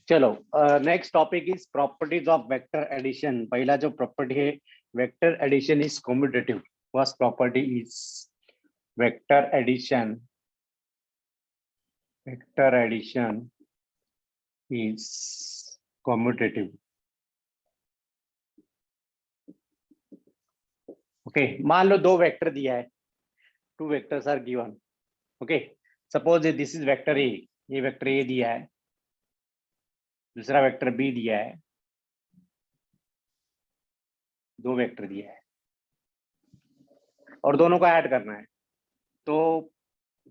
चलो next topic is properties of vector addition. पहला जो प्रॉपर्टी है vector addition is commutative. First property is vector addition is commutative. Okay, मान लो दो वेक्टर दिया है, two vectors are given. Okay, suppose this is vector A, ये vector ए दिया है, दूसरा वेक्टर बी दिया है, दो वेक्टर दिया है और दोनों को ऐड करना है। तो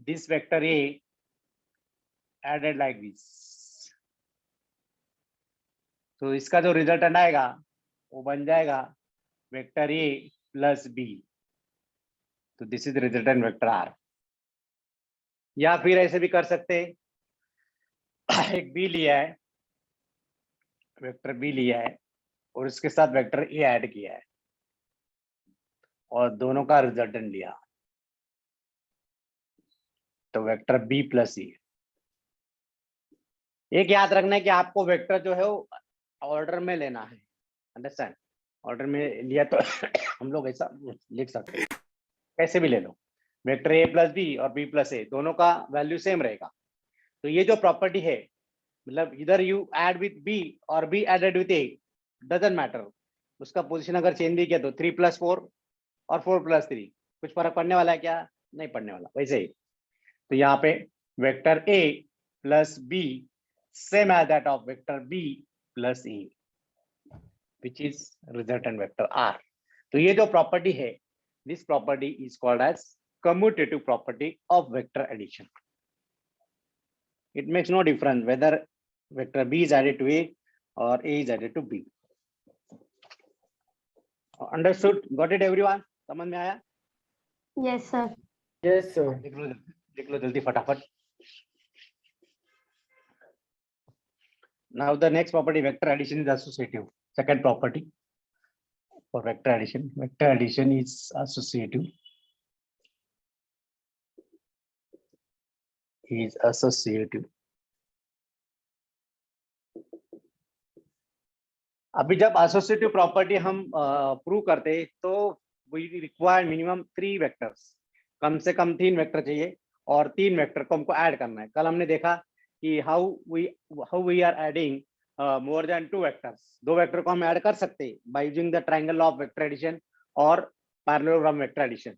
this vector A added like this, तो इसका जो रिजल्टेंट आएगा वो बन जाएगा वेक्टर ए प्लस बी। तो this is resultant vector R. या फिर ऐसे भी कर सकते हैं, एक बी लिया है, वेक्टर बी लिया है और उसके साथ वेक्टर ए ऐड किया है और दोनों का रिजल्टेंट लिया, तो वेक्टर बी प्लस ई। एक याद रखना है कि आपको वेक्टर जो है वो ऑर्डर में लेना है। अंडरस्टैंड? ऑर्डर में लिया तो हम लोग ऐसा लिख सकते हैं, कैसे भी ले लो। वेक्टर ए प्लस बी और बी प्लस ए दोनों का वैल्यू सेम रहेगा। तो ये जो प्रॉपर्टी है, मतलब इधर यू ऐड विथ बी और B added with A, doesn't matter. उसका पोजीशन अगर चेंज भी किया तो 3+4 और 4+3, कुछ फर्क पड़ने वाला है क्या? नहीं पड़ने वाला। वैसे ही तो यहाँ पे vector A plus B same as that of vector B plus A, which is resultant vector R. तो ये जो प्रॉपर्टी है, this property is called as commutative property of vector addition. It makes no difference whether vector B is added to A or A is added to B. Understood? Got it everyone? समझ में आया? Yes, sir. Yes, sir. देख लो जल्दी फटाफट। Now the next property, vector addition is associative. Second property for vector addition. Vector addition is associative. Is associative. अभी जब associative property हम prove करते हैं तो वी रिक्वायर मिनिमम 3 वेक्टर्स, कम से कम 3 वेक्टर चाहिए और 3 वेक्टर को हमको ऐड करना है। कल हमने देखा कि how we are adding more than 2 vectors. 2 vector को हम ऐड कर सकते हैं by using the triangle of vector addition और पैरेललोग्राम वेक्टर एडिशन।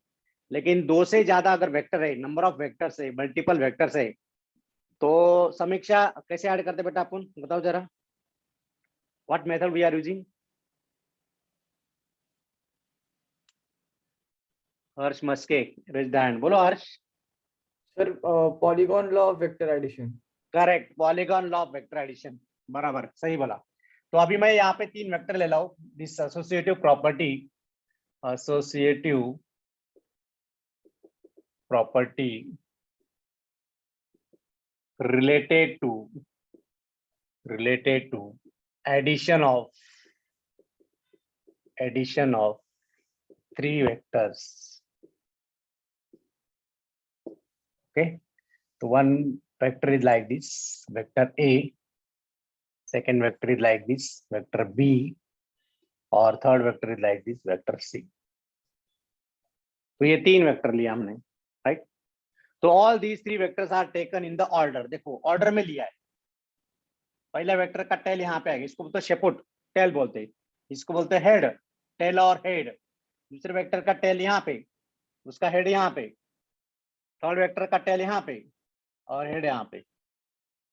लेकिन 2 से ज्यादा अगर वेक्टर है, नंबर ऑफ वेक्टर्स है, मल्टीपल वेक्टर्स है, तो समीक्षा कैसे ऐड करते बेटा अपन बताओ जरा। What method we are using? Harsh Maske, raise the hand. बोलो Harsh. Sir, polygon law of vector addition. Correct, polygon law of vector addition, बराबर सही बोला। तो अभी मैं यहाँ पे 3 वेक्टर ले लाऊं। This associative property related to addition of 3 vectors. Okay, so one vector is like this, vector A, second vector is like this, vector B, और third vector is like this, vector C. तो ये 3 vector लिया हमने, right? तो all these 3 vectors are taken in the order. देखो order में लिया है। पहला वेक्टर का टेल यहाँ पे आएगा, इसको बोलते हैं शेपुट, टेल बोलते हैं। इसको बोलते हैं हेड, टेल और हेड। दूसरे वेक्टर का टेल यहाँ पे, उसका हेड यहाँ पे। थर्ड वेक्टर का टेल यहाँ पे और हेड यहाँ पे।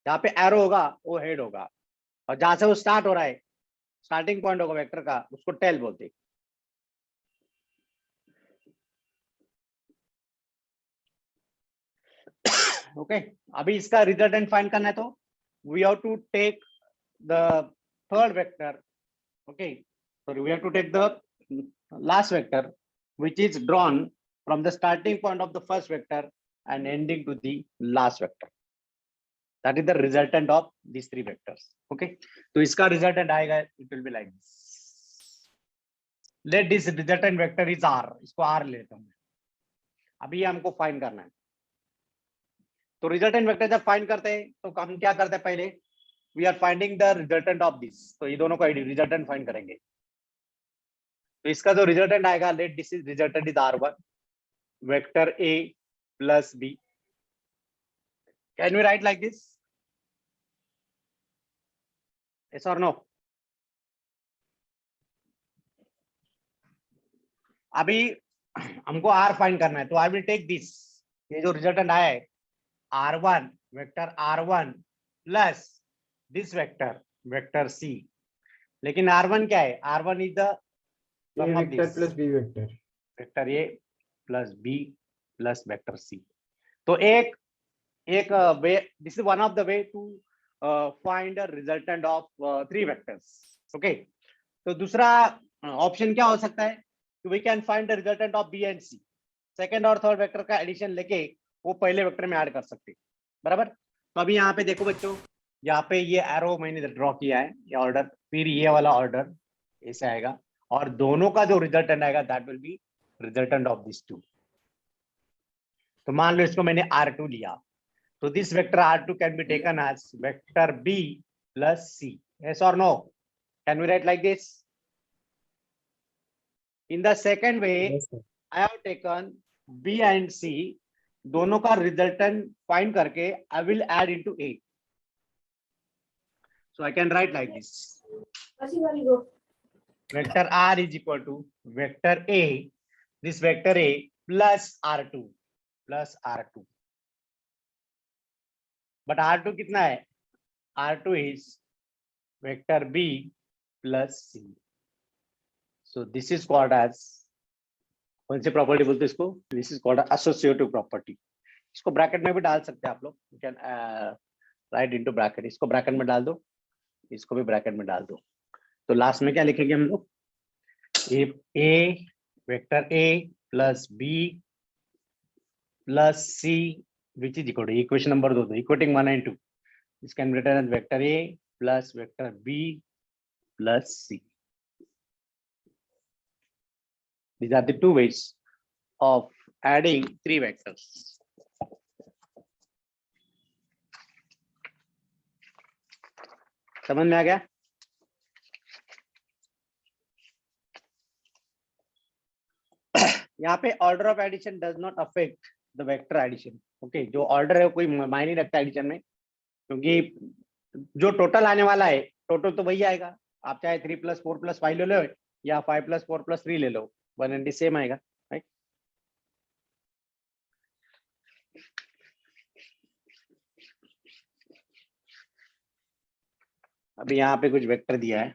जहाँ पे एरो होगा वो हेड होगा और जहां से वो स्टार्ट हो रहा है, स्टार्टिंग पॉइंट होगा वेक्टर का, उसको टेल बोलते हैं। ओके, अभी इसका रिजल्टेंट फाइंड करना है तो we have to take the third vector. Okay, so we have to take the last vector which is drawn from the starting point of the first vector and ending to the last vector. That is the resultant of these 3 vectors. Okay, तो इसका resultant आएगा, it will be like this. Let this resultant vector is R. इसको R लेता हूँ। अभी हमको find करना है। तो रिजल्टेंट वेक्टर जब फाइंड करते हैं तो हम क्या करते हैं, पहले we are finding the resultant of this, तो ये दोनों का रिजल्टेंट फाइंड करेंगे। तो इसका जो रिजल्टेंट आएगा, let this is resultant is R1 vector A plus B। Can we write like this? Yes और नो? अभी हमको R फाइंड करना है, तो आई विल टेक दिस, ये जो रिजल्टेंट आया है R1 vector R1 plus this vector vector C। लेकिन R1 क्या है? R1 is the A sum of vector this plus B vector. Vector A plus B plus vector C। तो एक way, this is one of the way to find the resultant of 3 vectors. Okay, तो दूसरा option क्या हो सकता है? We can find the resultant of B and C। Second और third vector का एडिशन लेके वो पहले वेक्टर में ऐड कर सकते हैं, बराबर। तो अभी यहाँ पे देखो बच्चों, यहाँ पे ये एरो मैंने ड्रॉ किया है, ये ऑर्डर, फिर ये वाला ऑर्डर ऐसे आएगा, और दोनों का जो रिजल्टेंट आएगा that will be resultant of this two. तो मान लो इसको मैंने R2 लिया, तो this vector R2 can be taken as vector B plus C। Yes और no? Can we write like this? In the second way Yes, sir. I have taken B and C, दोनों का resultant find करके I will add into A. So I can write like this. Vector R is equal to vector A, this vector A plus R2 plus R2. But R2 कितना है? R2 is vector B plus C. So this is called as, कौन सी property बोलते हैं इसको? This is called associative property. इसको bracket में भी डाल सकते हैं आप लोग, you can write into bracket. इसको ब्रैकेट में डाल दो, इसको भी ब्रैकेट में डाल दो। तो लास्ट में क्या लिखेंगे हम लोग? A vector A plus B plus C which is equal to equation number 2, equating 1 and 2, this can be written as vector A plus vector B plus C. These are the two ways of adding 3 vectors. समझ में आ गया? यहाँ पे order of addition does not affect the vector addition. Okay, जो order है कोई मायने नहीं रखता एडिशन में, क्योंकि जो टोटल आने वाला है टोटल तो वही आएगा। आप चाहे 3 + 4 + 5 ले लो या 5 + 4 + 3 ले लो, 1 and सेम आएगा, राइट? अभी यहाँ पे कुछ वेक्टर दिया है,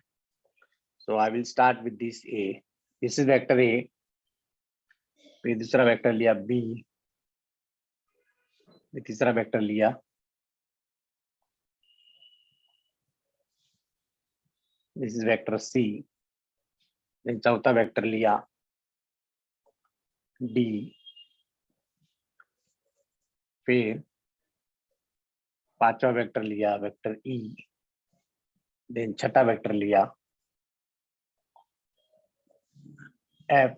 so I will start with this A, this is vector A, फिर दूसरा वेक्टर लिया B, तीसरा वेक्टर लिया this is vector C, then चौथा वेक्टर लिया D, फिर पांचवा वेक्टर लिया वेक्टर E, देन छठा वेक्टर लिया F,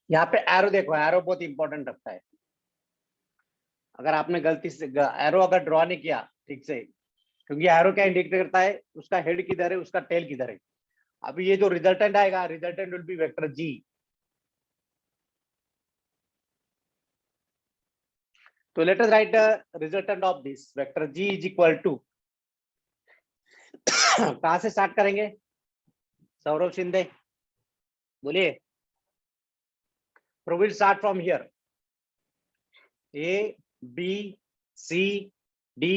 यहाँ पे एरो देखो, एरो बहुत इंपॉर्टेंट रखता है। अगर आपने गलती से एरो अगर ड्रॉ नहीं किया ठीक से, क्योंकि एरो क्या इंडिकेट करता है, उसका हेड किधर है, उसका टेल किधर है। अभी ये जो रिजल्टेंट आएगा, resultant will be vector G। तो let us write the resultant of this vector G is equal to, कहां से स्टार्ट करेंगे? सौरभ शिंदे बोलिए। We will start from here. A, B, C, D,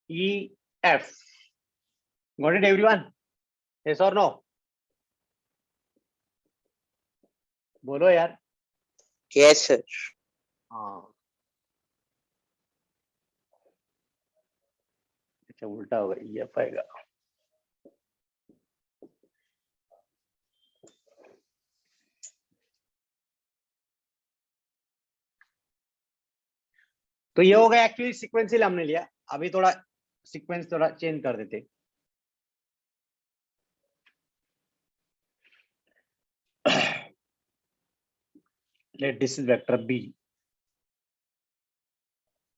E, F. Got it, everyone? Yes or no? बोलो यार। Yes, sir. हाँ, अच्छा उल्टा होगा, EF आएगा। तो ये हो गया, एक्चुअली सीक्वेंशियल हमने लिया। अभी थोड़ा सीक्वेंस थोड़ा चेंज कर देते। let this is vector B,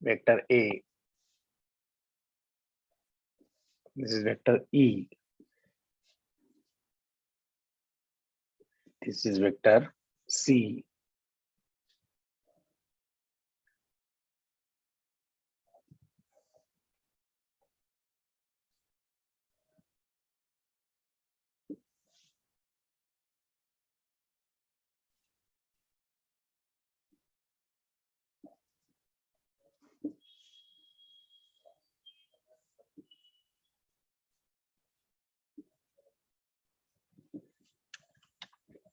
vector A, this is vector E, this is vector C.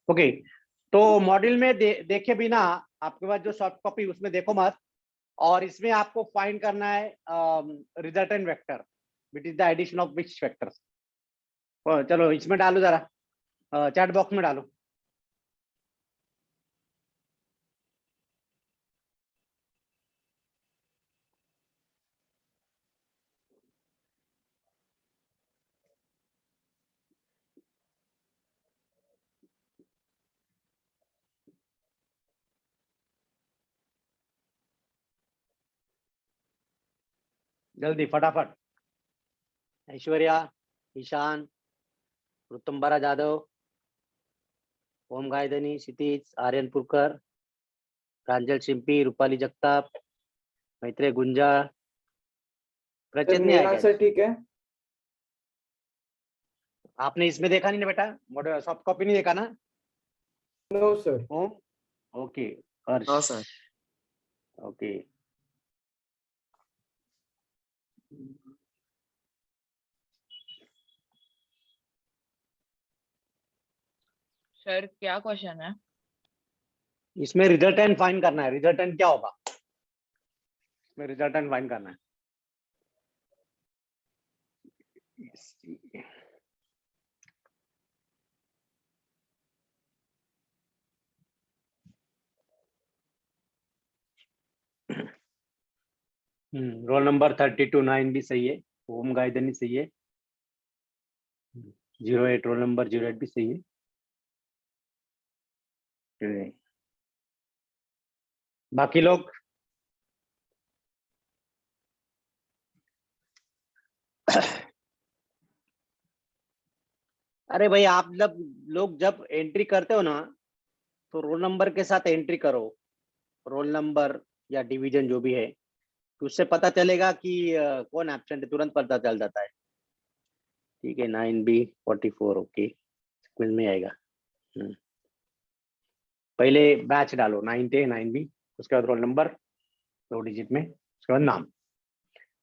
Okay तो मॉड्यूल में देखे बिना आपके पास जो सॉफ्ट कॉपी उसमें देखो मत, और इसमें आपको फाइंड करना है resultant vector which is the addition of which vectors. चलो इसमें डालो जरा, चैट बॉक्स में डालो। जल्दी फटाफट। ऐश्वर्या, ईशान, ऋतुम्बरा जाधव, ओम गायधनी, क्षितिज, आर्यन पुरकर, प्रांजल शिंपी, रूपाली जगताप, मैत्रेय गुंजा, सर प्रचित नहीं मेरा आया क्या? आंसर ठीक है। आपने इसमें देखा नहीं ना बेटा, मॉड्यूल सॉफ्ट कॉपी नहीं देखा ना? No sir. Om, okay, Harsh, हाँ सर। ओके। सर क्या क्वेश्चन है? इसमें रिजल्टेंट फाइंड करना है। रिजल्टेंट क्या होगा? इसमें रिजल्टेंट फाइंड करना है। रोल नंबर 32-9 भी सही है, ओम गायधनी सही है, 08 रोल नंबर 08 भी सही है। बाकी लोग अरे भाई आप लोग जब एंट्री करते हो ना, तो रोल नंबर के साथ एंट्री करो, रोल नंबर या डिवीजन जो भी है, तो उससे पता चलेगा कि कौन एब्सेंट है, तुरंत पता चल जाता है। ठीक है, 9B44 ओके, सीक्वेंस में आएगा। पहले बैच डालो 9A 9B, उसके बाद रोल नंबर 2 डिजिट में, उसके बाद नाम,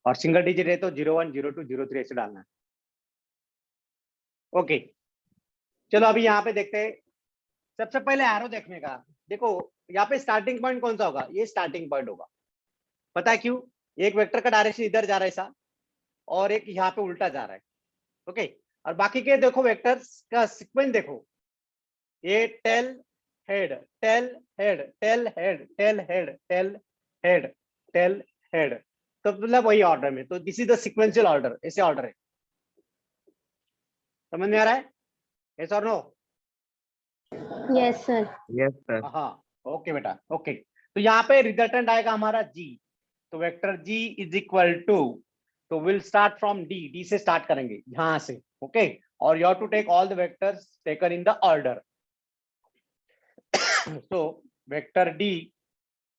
और सिंगल डिजिट है तो 01 02 03 ऐसे डालना है। ओके चलो अभी यहाँ पे देखते हैं। सबसे पहले एरो देखने का, देखो यहाँ पे स्टार्टिंग पॉइंट कौन सा होगा? ये स्टार्टिंग पॉइंट होगा। पता है क्यों? एक वेक्टर का डायरेक्शन इधर जा रहा है ऐसा, और एक यहाँ पे उल्टा जा रहा है। ओके, और बाकी के देखो वेक्टर्स का सीक्वेंस देखो, ये tail head tail head tail head tail head tail head tail head, तो मतलब वही ऑर्डर में, तो this is the sequential order, ऐसे ऑर्डर है। समझ में आ रहा है? यस और no? Yes sir. Yes sir. हाँ ओके बेटा, ओके। तो यहाँ पे रिजल्टेंट आएगा हमारा जी, तो vector G is equal to, तो will start from D, D से स्टार्ट करेंगे यहां से। ओके, और you have to take all the vectors taken in the order. So vector D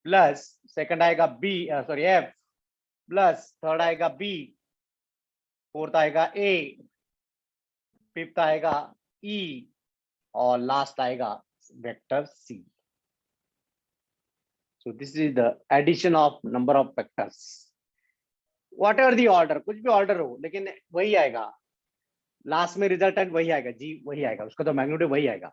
plus second आएगा B, sorry F, plus third आएगा B, fourth आएगा A, fifth आएगा E, और लास्ट आएगा vector C. So this is the addition of number of vectors. Whatever the order, कुछ भी order हो, लेकिन वही आएगा लास्ट में, रिजल्टेंट वही आएगा, जी वही आएगा, उसका तो मैग्नीट्यूड वही आएगा।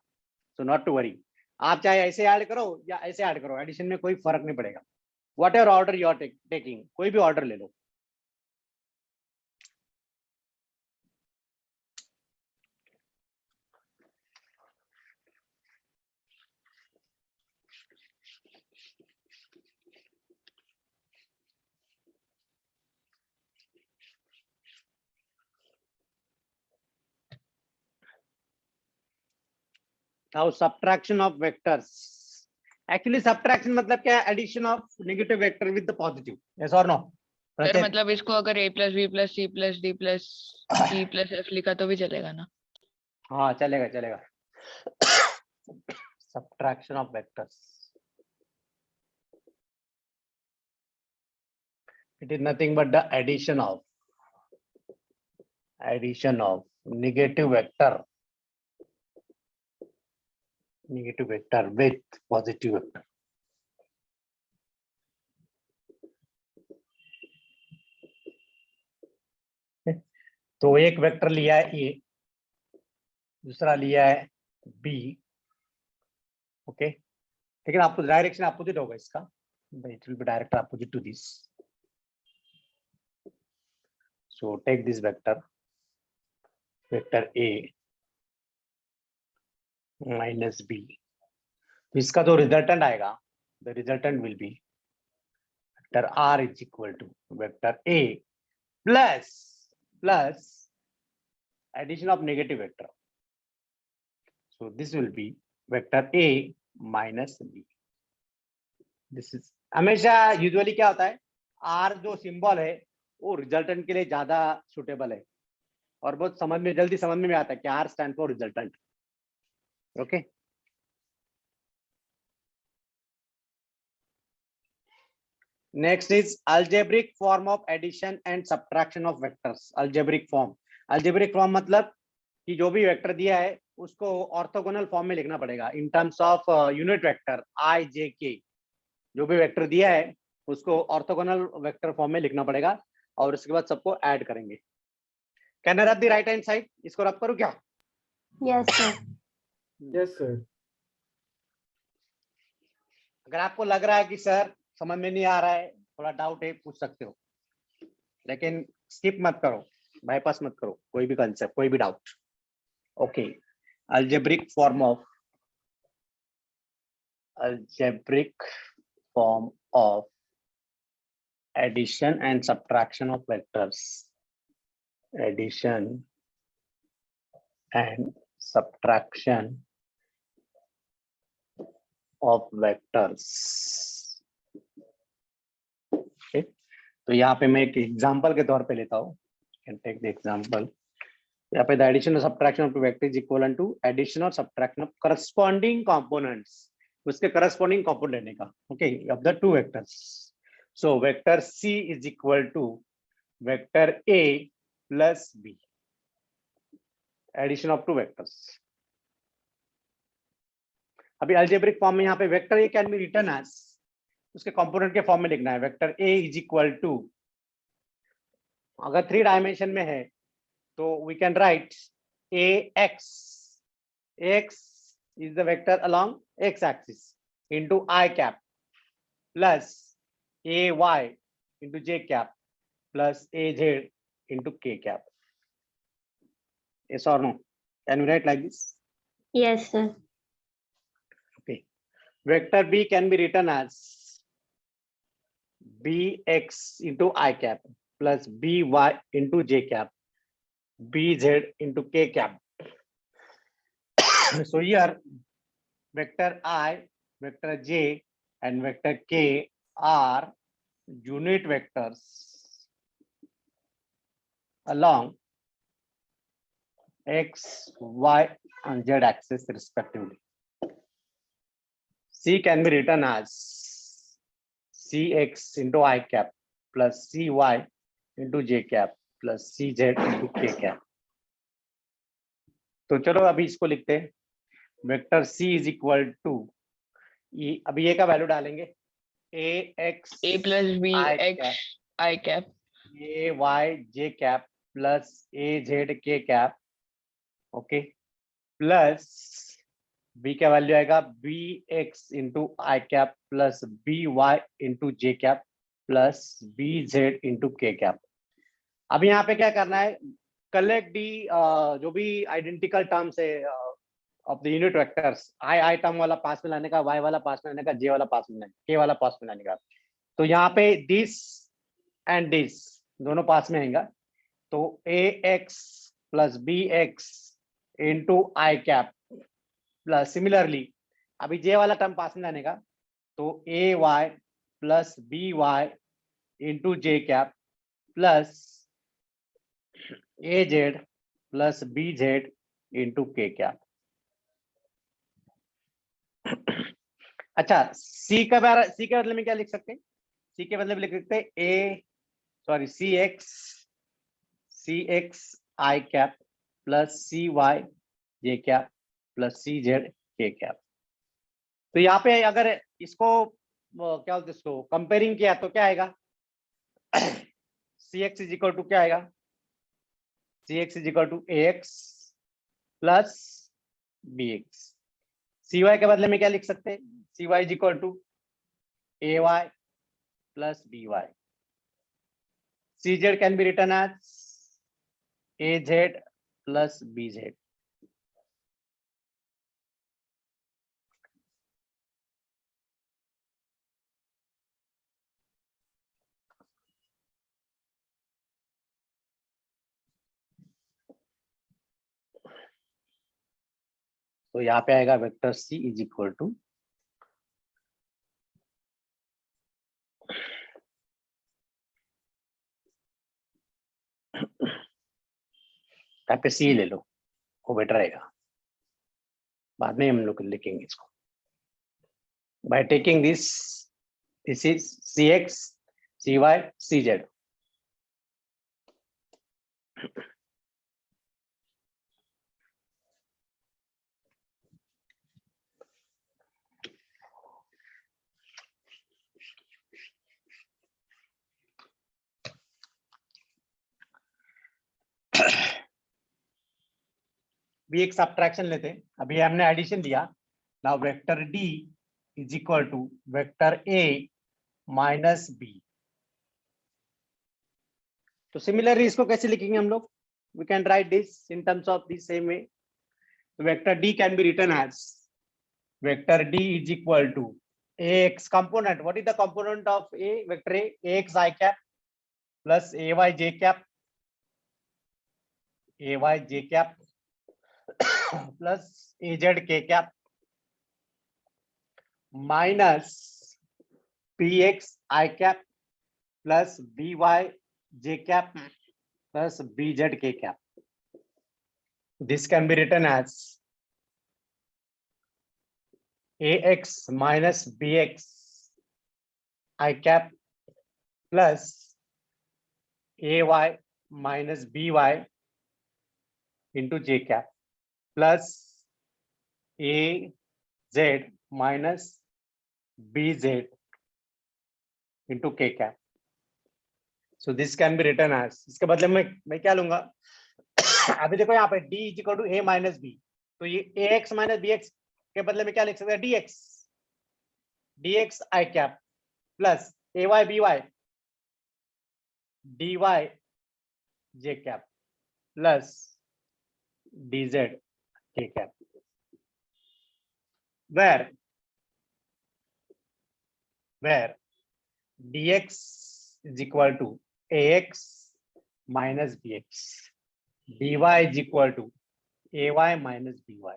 सो नॉट टू वरी, आप चाहे ऐसे ऐड करो या ऐसे ऐड करो, एडिशन में कोई फर्क नहीं पड़ेगा। Whatever order you are taking, कोई भी ऑर्डर ले लो। Now subtraction of vectors, actually subtraction मतलब क्या है? Addition of negative vector with the positive, yes और नो? सर मतलब इसको अगर a plus B plus C plus D plus E plus F लिखा तो भी चलेगा ना? हाँ चलेगा चलेगा। Subtraction of vectors, it is nothing but the addition of negative vector with positive vector. तो एक वेक्टर लिया है ए, दूसरा लिया है बी, ओके, लेकिन आपको डायरेक्शन अपोजिट होगा इसका, it will be direct opposite to this. So take this vector A minus B. तो इसका जो रिजल्टेंट आएगा, the resultant will be vector R is equal to vector A plus addition of negative vector. So this will be vector A minus B. This is हमेशा usually क्या होता है, R जो symbol है वो रिजल्टेंट के लिए ज्यादा सुटेबल है और बहुत जल्दी समझ में आता है कि R stand for resultant. Okay, next is algebraic form of addition and subtraction of vectors. algebraic form मतलब कि जो भी वेक्टर दिया है उसको ऑर्थोगोनल फॉर्म में लिखना पड़ेगा इन terms of unit vector i j k. जो भी वेक्टर दिया है उसको ऑर्थोगोनल वेक्टर फॉर्म में लिखना पड़ेगा और उसके बाद सबको ऐड करेंगे. कैन आई रब द राइट हैंड साइड? इसको रब करूं क्या? Yes, sir. Yes, sir. अगर आपको लग रहा है कि सर समझ में नहीं आ रहा है, थोड़ा डाउट है, पूछ सकते हो, लेकिन स्किप मत करो, बाईपास मत करो कोई भी कंसेप्ट, कोई भी doubt. Okay, algebraic form of addition and subtraction of vectors. Addition and subtraction of vectors. Okay, तो यहाँ पे मैं एक एग्जांपल के तौर पे लेता हूँ. Can take the example. यहाँ पे the addition or subtraction of vector is equivalent to addition or subtraction of corresponding components. उसके corresponding component लेने का. Okay, of the two vectors. So vector C is equal to vector A plus B. Addition of two vectors. अभी algebraic form में यहाँ पे vector A can be return as, उसके component के form में लिखना है. Vector A is equal to, अगर 3 डायमेंशन में है तो we can write A X is the vector along X axis into I cap plus A Y into J cap plus A Z into K cap. Yes or no? Can we write like this? Yes, sir. Vector B can be written as bx into I cap plus by into j cap bz into k cap. So here vector I, vector j and vector k are unit vectors along x, y and z axis respectively. C can be written as Cx into I cap plus Cy into j cap plus Cz into k cap. तो चलो अभी इसको लिखते हैं. Vector C is equal to, अभी A का value डालेंगे, a plus b x I cap A Y J cap plus A Z K cap. Okay, plus B का वैल्यू आएगा B X into I cap plus B Y into J cap plus B Z into K cap. अब यहाँ पे क्या करना है, collect the जो भी आइडेंटिकल टर्म्स है of the unit vectors, I term वाला पास में लाने का, वाई वाला पास में लाने का, जे वाला पास में लाने, के वाला पास में लाने का. तो यहाँ पे दिस एंड दिस दोनों पास में आएगा, तो A X plus B X into I cap plus similarly अभी जे वाला टर्म पास में लाने का, तो A Y plus B Y into J cap plus A Z plus B Z into K cap. अच्छा, सी के बदले में क्या लिख सकते हैं? सी के बदले में लिख सकते हैं सी x I cap plus C Y J cap plus C Z K cap. तो यहाँ पे अगर इसको क्या बोलते हैं, इसको कंपेयरिंग किया तो क्या आएगा? C X is equal to क्या आएगा? C X is equal to A X plus B X. C Y के बदले में क्या लिख सकते हैं? C Y is equal to A Y plus B Y. C Z can be return as A Z plus B Z. तो यहाँ पे आएगा vector C is equal to यहाँ पे सी ले लो, वो बेटर रहेगा, बाद में हम लोग लिखेंगे इसको। By taking this is C X C Y C Z. भी एक सब्ट्रैक्शन लेते हैं, अभी हमने एडिशन दिया। Now vector D is equal to vector A minus B. तो सिमिलरली इसको कैसे लिखेंगे हम लोग? We can write this in terms of this same way. Vector D can be written as vector D is equal to ax component. What is the component of a vector a? Ax I cap plus ay j cap plus az k cap minus px I cap plus by j cap plus bz k cap. This can be written as ax minus bx I cap plus ay minus by into j cap plus az minus bz into k cap. So this can be written as, इसके बदले में मैं क्या लूंगा? अभी देखो यहाँ पे d is equal to a minus B, तो ये ax माइनस bx के बदले में क्या लिख सकते हैं? dx I cap plus ay by dy j cap plus dz k cap, where dx is equal to ax minus bx, dy is equal to ay minus by,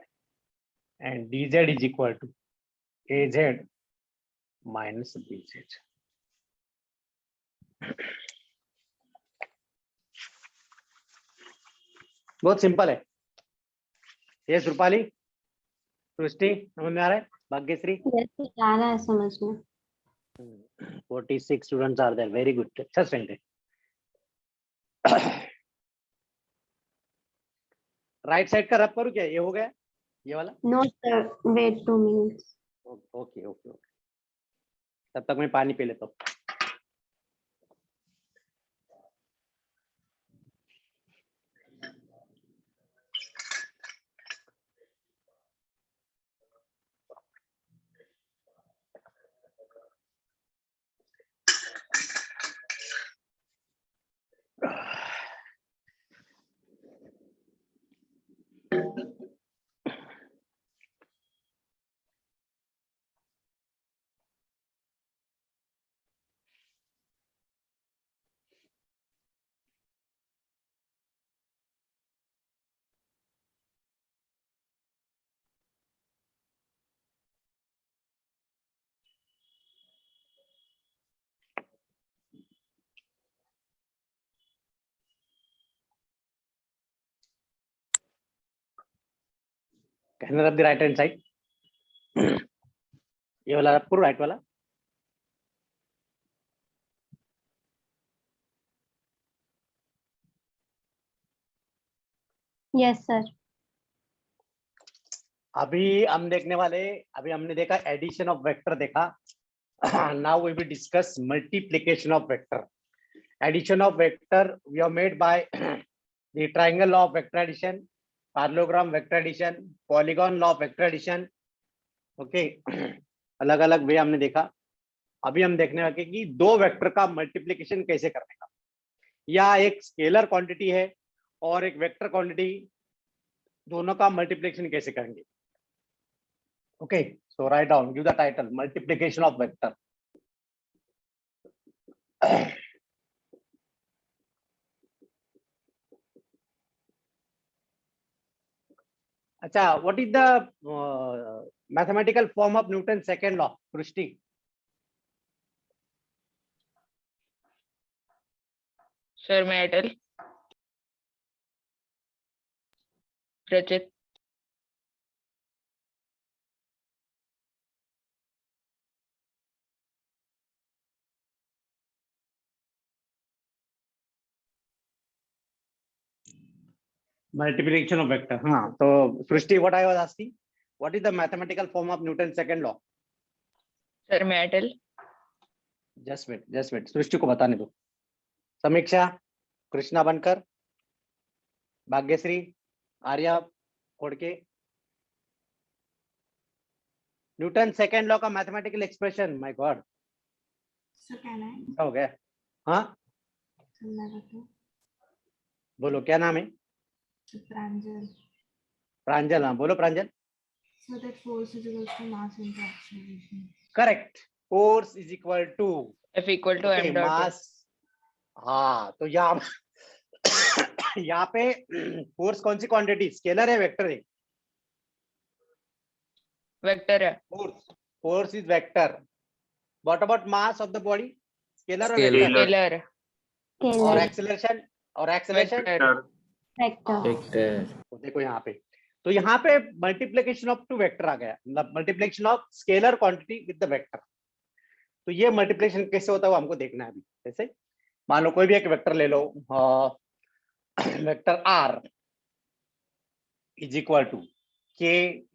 and dz is equal to az minus bz. बहुत simple है। ये रूपाली, सृष्टि, समझ में आ रहा है? भाग्यश्री, जैसे आ रहा है समझ में। 46 students are there. Very good. अच्छा स्टूडेंट है। राइट साइड का रब करूं क्या? ये हो गया ये वाला? No sir, wait 2 minutes। ओके ओके ओके, तब तक मैं पानी पी लेता हूँ। corner of the right hand side. ये वाला पूरा राइट वाला. Yes, sir. अभी हमने देखा एडिशन ऑफ वेक्टर देखा. Now we will discuss multiplication of vector. Addition of vector we have made by the triangle law of vector addition, parallelogram vector addition, polygon law of vector addition. Okay, अलग अलग वे हमने देखा. अभी हम देखने वाले कि दो वेक्टर का मल्टीप्लिकेशन कैसे करने का, या एक स्केलर क्वांटिटी है और एक वेक्टर क्वांटिटी, दोनों का मल्टीप्लिकेशन कैसे करेंगे. Okay, so write down, give the title, multiplication of vector. अच्छा, what is the mathematical form of Newton's second law, Srishti? Sir मैं एयरटेल. रचित. Multiplication of vector. हाँ, तो Srishti, what I was asking, what is the mathematical form of Newton's second law? Sir मैं एयरटेल. Just wait. Srishti को बताने दो. Samiksha, Krishna Bankar, Bhagyashree, Arya Khodke. Newton second law का mathematical expression, my god. So can I? हो गया. हाँ, बोलो क्या नाम है. Pranjal. प्रांजल. हाँ बोलो Pranjal. So that force is equal to mass into acceleration. Correct. Force is equal to F equal to m dot. Mass. हाँ, तो यहाँ पे फोर्स कौन सी क्वांटिटी, स्केलर है वेक्टर है. वेक्टर है. Force is vector. What about mass of the body, scalar और Scalar. वेक्टर. स्केलर. और Scalar. Acceleration vector. Vector. Vector. देखो यहाँ पे, तो यहाँ पे मल्टीप्लिकेशन ऑफ टू वेक्टर आ गया, मतलब multiplication of scalar quantity with the vector. तो ये मल्टीप्लिकेशन कैसे होता है वो हमको देखना है अभी. जैसे मान लो कोई भी एक वेक्टर ले लो, vector r is equal to k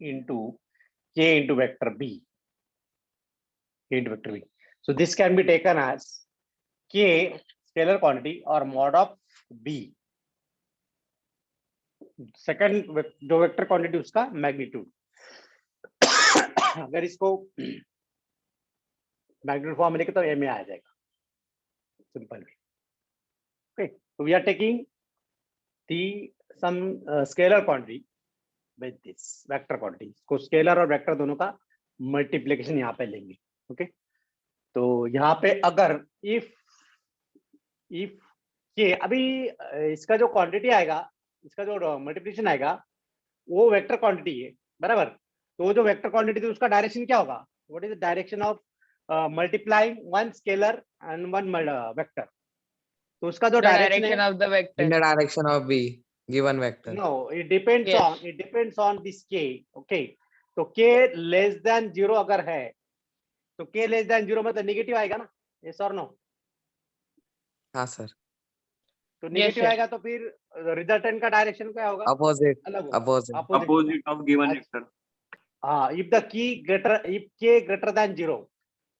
into vector b. So this can be taken as k scalar quantity or mod of b. Second जो वेक्टर क्वांटिटी उसका मैग्नीट्यूड. अगर इसको मैग्नीट्यूड फॉर्म में लिखे तो m आ जाएगा simple. Okay, so we are taking the some scalar quantity with this vector quantity. को scalar और वेक्टर दोनों का मल्टीप्लिकेशन यहाँ पे लेंगे. ओके, तो यहाँ पे अगर इफ के अभी इसका जो क्वांटिटी आएगा, इसका जो मल्टीप्लिकेशन आएगा वो वेक्टर क्वांटिटी है, बराबर. तो जो वेक्टर क्वांटिटी थी उसका डायरेक्शन क्या होगा, what is the direction of multiplying one scalar and one vector. तो उसका जो डायरेक्शन डायरेक्शन है, of the vector. In the direction of B, given vector. no, it depends Yes. on this k. Okay, तो k less than 0 अगर है तो k less than 0 मतलब negative आएगा ना, यस और नो. हाँ सर. तो नेगेटिव sir. आएगा तो फिर रिजल्टेंट का डायरेक्शन क्या होगा, Opposite. अलग होगा. Opposite. opposite of given vector. हाँ, if the k greater than 0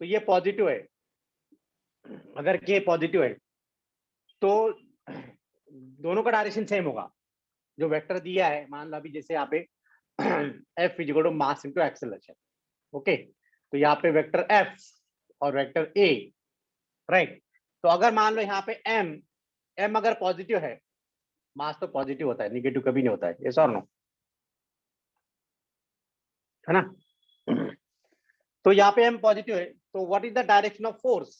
तो ये पॉजिटिव है. अगर k पॉजिटिव है तो दोनों का डायरेक्शन सेम होगा. जो वेक्टर दिया है, मान लो अभी जैसे यहाँ पे f is equal to mass into acceleration. Okay, तो यहाँ पे वेक्टर f और वेक्टर a, राइट. तो अगर मान लो यहाँ पे m अगर पॉजिटिव है, मास तो पॉजिटिव होता है, निगेटिव कभी नहीं होता है, यस और नो, है ना. तो यहाँ पे m पॉजिटिव है, तो what is the direction of force,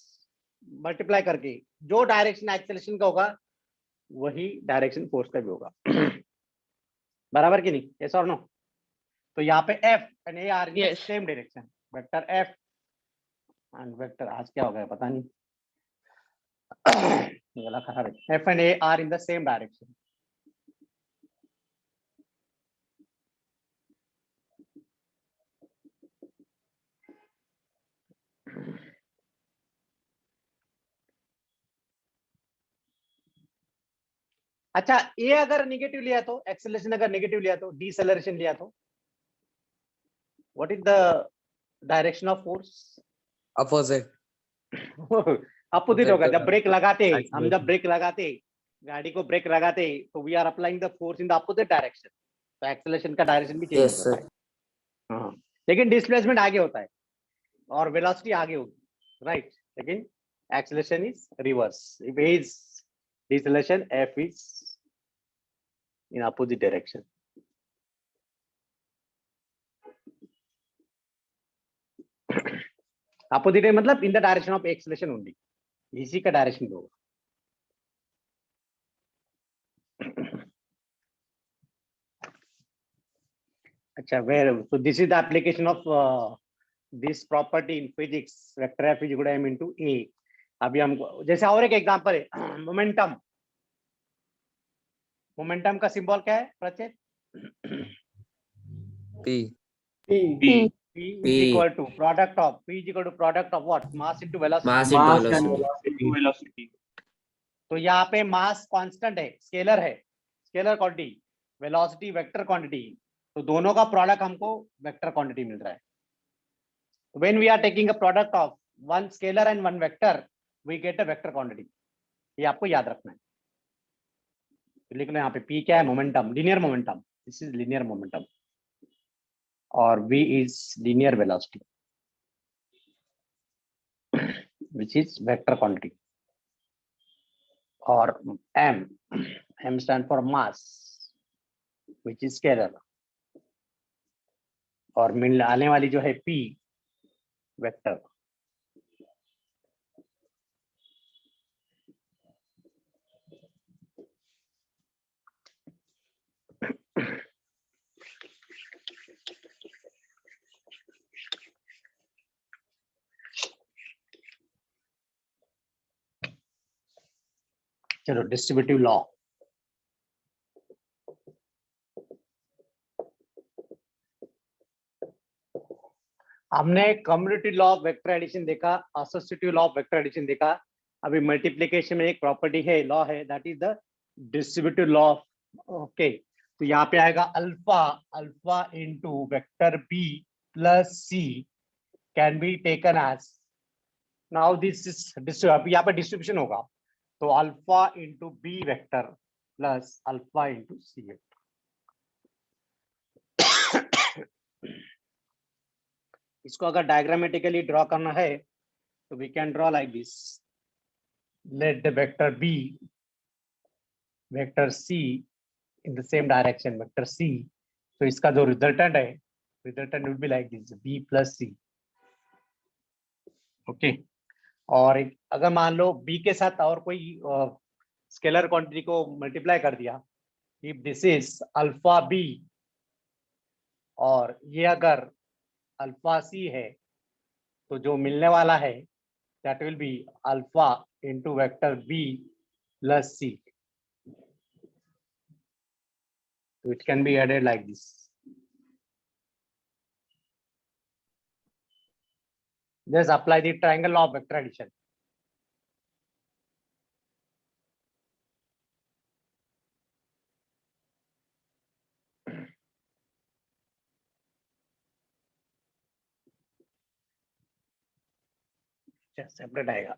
multiply करके जो डायरेक्शन एक्सेलरेशन का होगा वही डायरेक्शन फोर्स का भी होगा. बराबर कि नहीं, यस और नो. तो यहाँ पे f and a are in Yes. Same direction. Vector f and vector आज क्या हो गया पता नहीं, गला खराब है. f and a are in the same direction. अच्छा, ए अगर नेगेटिव लिया तो, एक्सेलरेशन अगर नेगेटिव लिया तो, डिसेलरेशन लिया तो, what is the direction of force? Opposite. Opposite होगा। जब ब्रेक लगाते हैं, हम जब Acceleration. ब्रेक लगाते हैं, गाड़ी को ब्रेक लगाते हैं, तो we are applying the force in the opposite direction, तो एक्सेलरेशन का डायरेक्शन भी चेंज Yes, होता है। हाँ, लेकिन डिस्प्लेसमेंट आगे होता है और वेलोसिटी आगे होगी, राइट, लेकिन acceleration is reverse. If A is deceleration, F is in opposite direction. Opposite मतलब in the direction of acceleration only, इसी का डायरेक्शन होगा। अच्छा, where, so this is the application of this property in physics, vector f is equal to m into a। अभी हमको जैसे और एक एग्जांपल है, मोमेंटम। मोमेंटम का सिंबल क्या है प्रचेत? P. P. P. P is equal to product of, P is equal to product of what? Mass into velocity। Mass into Mass and velocity. velocity. Velocity. तो यहाँ पे मास कांस्टेंट है, scalar है, scalar quantity, velocity vector quantity, तो दोनों का product हमको vector quantity मिल रहा है। When we are taking a product of one scalar and one vector, we get a vector quantity. ये आपको याद रखना है। तो लिख लो यहाँ पे P क्या है? Momentum, linear momentum, this is linear momentum, और V is linear velocity which is vector quantity, और M stand for mass which is scalar, और मिल आने वाली जो है P वेक्टर। चलो, डिस्ट्रीब्यूटिव लॉ। हमने community law of vector addition देखा, associative law of vector addition देखा। अभी मल्टीप्लिकेशन में एक प्रॉपर्टी है, लॉ है, that is the distributive law of, okay. तो यहाँ पे आएगा alpha, alpha into vector B plus C can be taken as, now this is यहाँ पे डिस्ट्रीब्यूशन होगा, तो alpha into B vector plus alpha into C vector. इसको अगर डायग्रामेटिकली ड्रॉ करना है तो we can draw like this, let the vector B, vector C in the same direction, vector C, तो इसका जो रिजल्टेंट है, resultant will be like this, B plus C, okay. और अगर मान लो बी के साथ और कोई स्केलर क्वांटिटी को मल्टीप्लाई कर दिया, if this is alpha B, और ये अगर अल्फा सी है, तो जो मिलने वाला है that will be alpha into vector B plus C. So it can be added like this. Just apply the triangle law of vector addition. Just separate आएगा।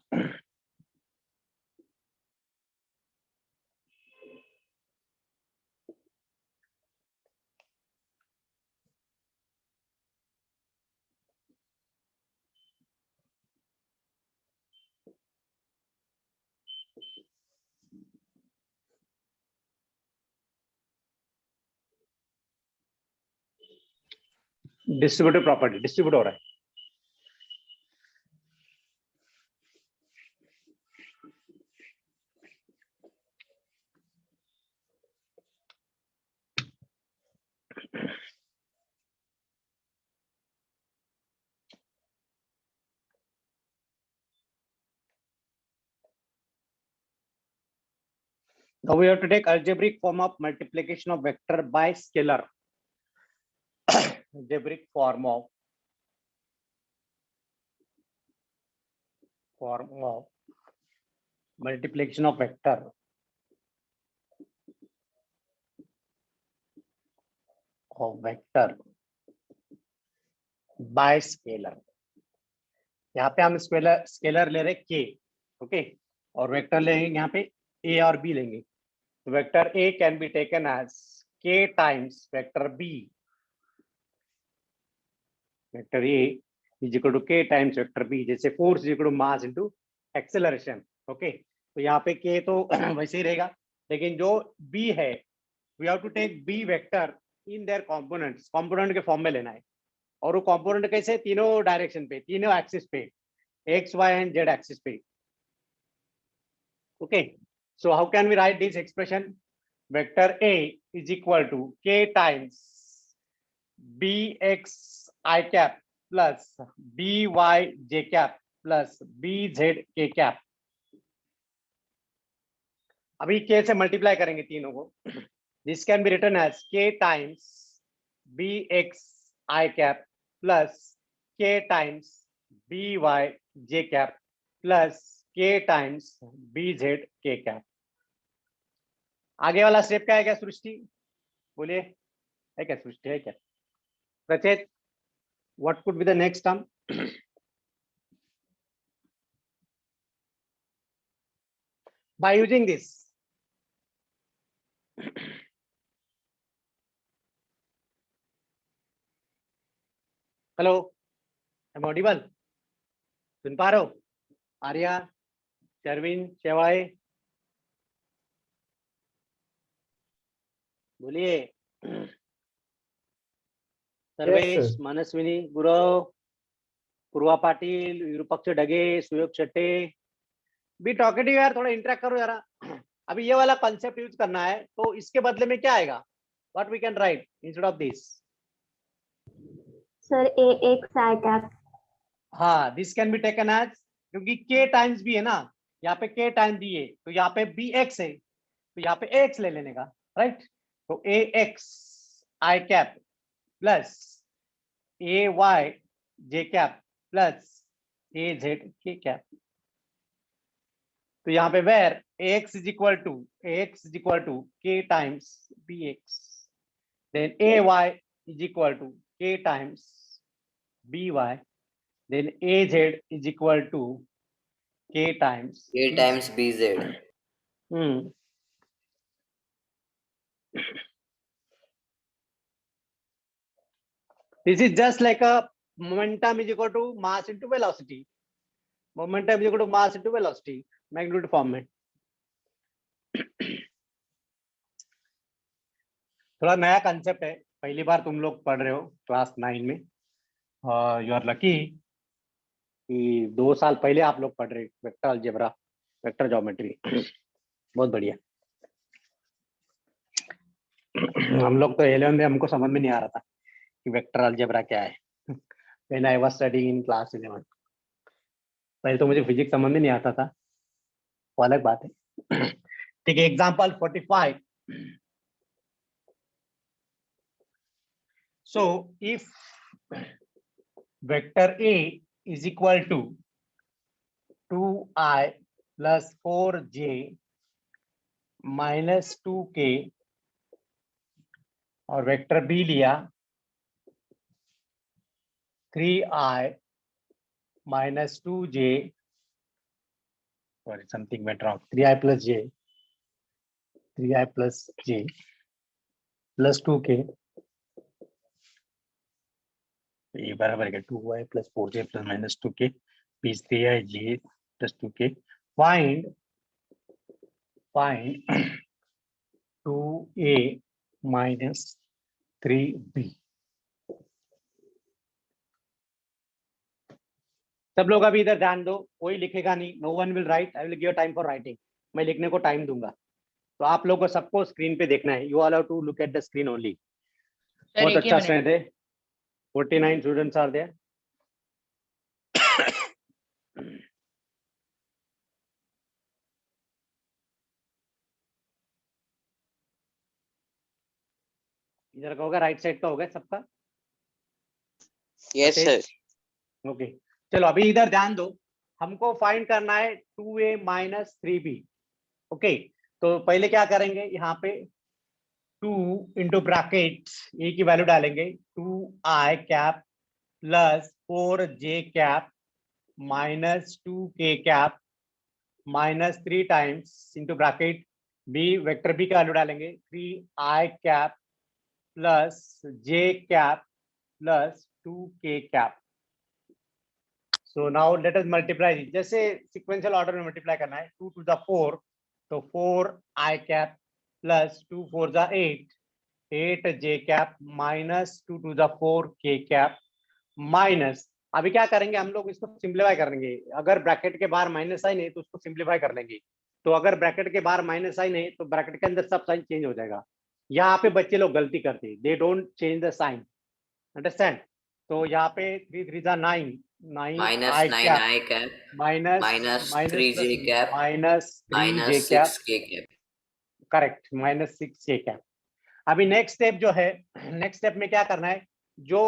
डिस्ट्रीब्यूटिव प्रॉपर्टी डिस्ट्रीब्यूट हो रहा है। Now we have to take algebraic form of multiplication of vector by scalar. Algebraic form of multiplication of vector of vector by scalar. यहाँ पे हम scalar ले रहे के, ओके, और वेक्टर लेंगे यहाँ पे ए और बी लेंगे। तो vector A can be taken as K times vector B. Vector A is equal to K times vector B, जैसे force is equal to mass into acceleration. Okay, तो यहाँ पे के तो वैसे ही रहेगा, लेकिन जो बी है we have to take B vector in their components, component के फॉर्म में लेना है। और वो कंपोनेंट कैसे, तीनों डायरेक्शन पे, तीनों एक्सिस पे, X Y and Z axis पे। Okay, so how can we write this expression? Vector A is equal to K times B X I cap plus B Y J cap plus B Z K cap. अभी K से multiply करेंगे तीनों को। This can be written as K times B X I cap plus K times B Y J cap plus K times B Z K cap. आगे वाला step क्या है, क्या सृष्टि बोलिए, है क्या सृष्टि, है क्या Prachet? What could be the next term? By using this, hello, am audible? सुन पा रहे हो? आर्या, शर्विन, शेवाए, बोलिए। सर्वेश, मनस्विनी, गुरव, पूर्वा पाटिल, विरूपक्ष डगे, सुयोग चट्टे, बी टॉकेटिव यार, थोड़ा इंटरेक्ट करो जरा। अभी ये वाला कॉन्सेप्ट यूज करना है, तो इसके बदले में क्या आएगा? What we can write instead of this? Sir A X I cap. हाँ, this can be taken as, क्योंकि के टाइम्स भी है ना, यहाँ पे के टाइम्स भी है, तो यहाँ पे बी एक्स है, तो यहाँ पे एक्स ले लेने का, राइट? तो A X I cap plus A Y J cap plus A Z K cap. तो यहाँ पे where ax is equal to k times bx, then ay is equal to k times by, then az is equal to k times A times BZ. This is just like a momentum is equal to mass into velocity. Momentum is equal to mass into velocity, magnitude form में। थोड़ा नया concept है, पहली बार तुम लोग पढ़ रहे हो क्लास 9 में। यू आर लकी कि 2 साल पहले आप लोग पढ़ रहे वेक्टर अलजेब्रा, वेक्टर ज्योमेट्री। बहुत बढ़िया। हम लोग तो 11 में हमको समझ में नहीं आ रहा था कि वेक्टर अलजेब्रा क्या है। When I was studying in class 11, पहले तो मुझे फिजिक्स समझ में नहीं आता था, वो अलग बात है। ठीक है, example 45। So if vector A is equal to 2i plus 4j minus 2k और वेक्टर B लिया 3i minus 2j, sorry something went wrong, 3i plus j plus 2k, ये बराबर है 2y plus 4j plus minus 2k, is 3ij plus 2k. Find 2a minus 3b. सब लोग अभी इधर ध्यान दो, कोई लिखेगा नहीं, no one will write, I will give time for writing. मैं लिखने को टाइम दूंगा, तो आप लोगों को सबको स्क्रीन पे देखना है। You all have to look at the screen only. बहुत अच्छा स्टूडेंट है, 49 स्टूडेंट्स आर देयर। इधर का होगा, राइट साइड का होगा सबका? Yes sir. ओके, चलो अभी इधर ध्यान दो, हमको फाइंड करना है 2a minus 3b। ओके, तो पहले क्या करेंगे, यहाँ पे 2 इंटू ब्रैकेट ए की वैल्यू डालेंगे 2i cap plus 4j cap minus 2k cap minus 3 times into bracket B vector B का वैल्यू डालेंगे 3i cap plus j cap plus 2k cap. So now let us multiply. जैसे sequential order में multiply करना है 2 to the 4 तो 4i cap plus 2 4 the 8 8j cap minus 2 to the 4k cap minus. अभी क्या करेंगे हम लोग इसको सिंप्लीफाई करेंगे. अगर ब्रैकेट के बाहर माइनस साइन है तो उसको सिंप्लीफाई कर लेंगे. तो अगर ब्रैकेट के बाहर माइनस साइन है तो ब्रैकेट के अंदर सब साइन चेंज हो जाएगा. यहाँ पे बच्चे लोग गलती करते हैं, they don't change the sign. Understand? तो यहाँ पे 3 3 जा 9 9 minus I 9 cap I cap minus minus 3j cap minus 3j minus cap 6k cap. Correct minus 6j cap. अभी नेक्स्ट स्टेप जो है, नेक्स्ट स्टेप में क्या करना है, जो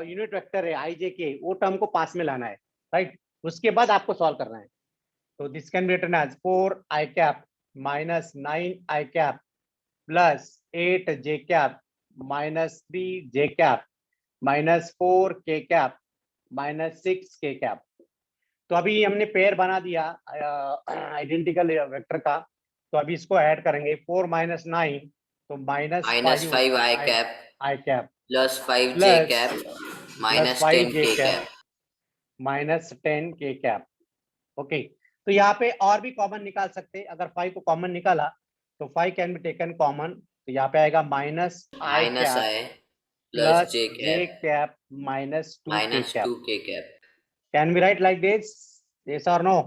यूनिट वेक्टर है आई जे के वो टर्म को पास में लाना है, राइट. उसके बाद आपको सॉल्व करना है. तो this can be written as 4i cap minus 9i cap plus 8j cap minus 3j cap minus 4k cap minus 6k cap. तो अभी हमने पेयर बना दिया आइडेंटिकल वेक्टर का. तो अभी इसको ऐड करेंगे 4 minus 9 तो minus 5 5 I cap I cap plus 5j plus cap minus 5j 10k cap cap. minus 10k cap. Okay. तो यहाँ पे और भी कॉमन निकाल सकते हैं. अगर 5 को कॉमन निकाला तो 5 कैन बी टेकन कॉमन. तो यहाँ पे आएगा minus I minus cap I plus plus j J cap cap minus 2k minus cap. 2k cap. Can be write like this? Yes और no?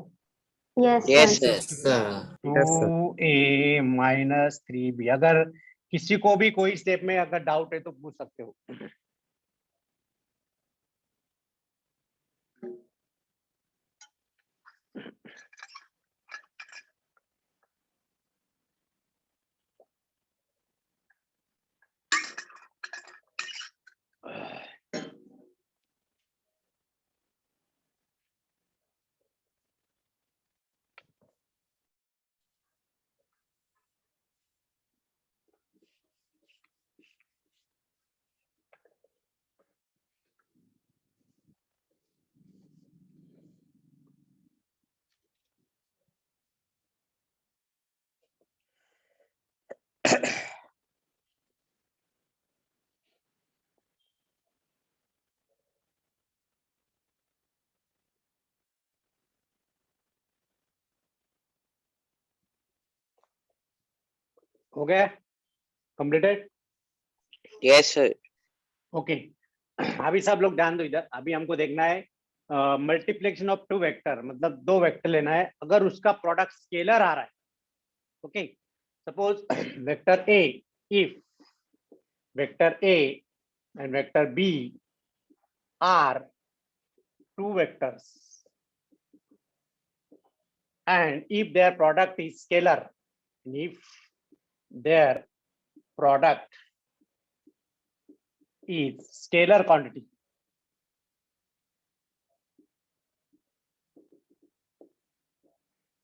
Yes, Yes, sir. sir. Yes, sir. 2a minus 3b. अगर किसी को भी कोई step में अगर doubt है तो पूछ सकते हो. हो गया? कंप्लीटेड? Yes, sir. ओके. अभी सब लोग ध्यान दो इधर. अभी हमको देखना है मल्टीप्लिकेशन ऑफ टू वेक्टर, मतलब दो वेक्टर लेना है. अगर उसका प्रोडक्ट स्केलर आ रहा है, okay, suppose vector A, if vector A and vector B are two vectors and if their product is scalar, and if their product is scalar quantity,